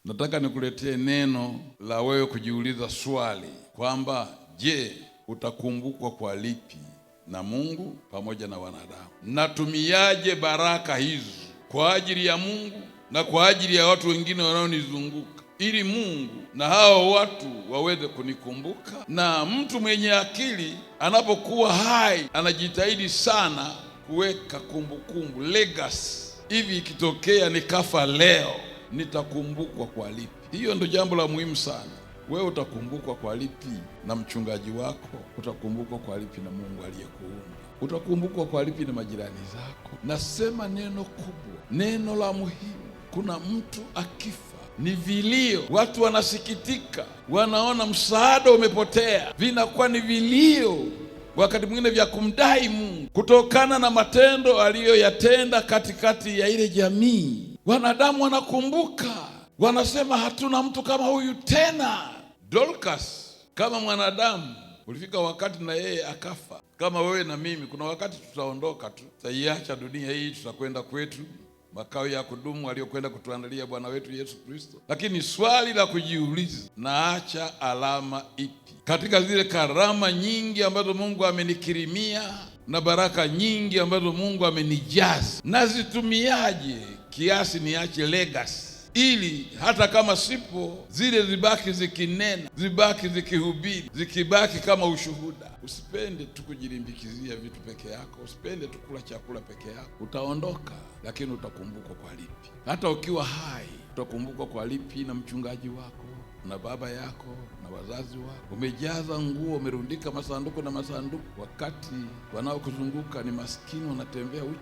Nataka nikuletee neno la wewe kujiuliza swali kwamba je, utakumbukwa kwa lipi na Mungu pamoja na wanadamu? Natumiaje baraka hizi kwa ajili ya Mungu na kwa ajili ya watu wengine wanaonizunguka, ili Mungu na hao watu waweze kunikumbuka? Na mtu mwenye akili anapokuwa hai anajitahidi sana kuweka kumbukumbu, legacy. Hivi ikitokea nikafa leo, nitakumbukwa kwa lipi? Hiyo ndio jambo la muhimu sana. Wewe utakumbukwa kwa lipi na mchungaji wako? Utakumbukwa kwa lipi na Mungu aliyekuumba? Utakumbukwa kwa lipi na majirani zako? Nasema neno kubwa, neno la muhimu. Kuna mtu akifa ni vilio, watu wanasikitika, wanaona msaada umepotea, vinakuwa ni vilio wakati mwingine vya kumdai Mungu kutokana na matendo aliyoyatenda katikati ya ile jamii. Wanadamu wanakumbuka, wanasema hatuna mtu kama huyu tena. Dorcas kama mwanadamu, ulifika wakati na yeye akafa. Kama wewe na mimi, kuna wakati tutaondoka tu, tutaiacha dunia hii, tutakwenda kwetu makao ya kudumu aliyokwenda kutuandalia Bwana wetu Yesu Kristo. Lakini swali la kujiuliza, naacha alama ipi katika zile karama nyingi ambazo Mungu amenikirimia na baraka nyingi ambazo Mungu amenijaza? Nazitumiaje kiasi niache legacy, ili hata kama sipo, zile zibaki zikinena, zibaki zikihubiri, zikibaki kama ushuhuda. Usipende tu kujilimbikizia vitu peke yako, usipende tu kula chakula peke yako. Utaondoka, lakini utakumbukwa kwa lipi? Hata ukiwa hai utakumbukwa kwa lipi na mchungaji wako na baba yako na wazazi wako? Umejaza nguo, umerundika masanduku na masanduku, wakati wanaokuzunguka ni maskini, wanatembea uchi.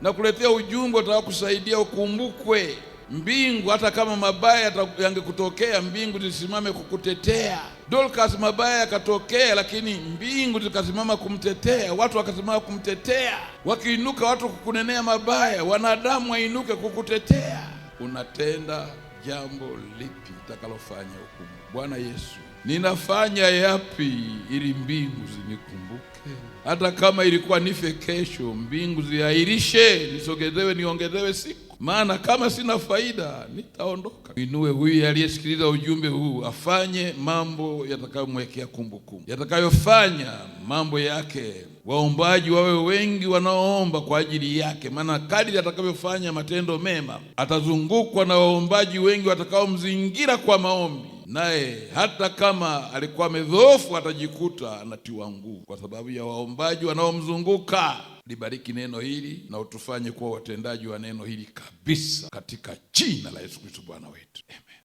Na kuletea ujumbe utakusaidia ukumbukwe. Mbingu hata kama mabaya yangekutokea, mbingu zisimame kukutetea. Dorcas mabaya yakatokea, lakini mbingu zikasimama kumtetea, watu wakasimama kumtetea. Wakiinuka watu kukunenea mabaya, wanadamu wainuke kukutetea. Unatenda jambo lipi utakalofanya hukumu? Bwana Yesu, ninafanya yapi ili mbingu zinikumbuke? Hata kama ilikuwa nife kesho, mbingu ziahirishe, nisogezewe, niongezewe siku. Maana kama sina faida, nitaondoka. Inue huyu aliyesikiliza ujumbe huu, afanye mambo yatakayomwekea kumbukumbu, yatakayofanya mambo yake waombaji wawe wengi wanaoomba kwa ajili yake. Maana kadiri atakavyofanya matendo mema, atazungukwa na waombaji wengi watakaomzingira kwa maombi, naye hata kama alikuwa amedhoofu atajikuta anatiwa nguvu kwa sababu ya waombaji wanaomzunguka. Libariki neno hili na utufanye kuwa watendaji wa neno hili kabisa, katika jina la Yesu Kristo Bwana wetu. Amen.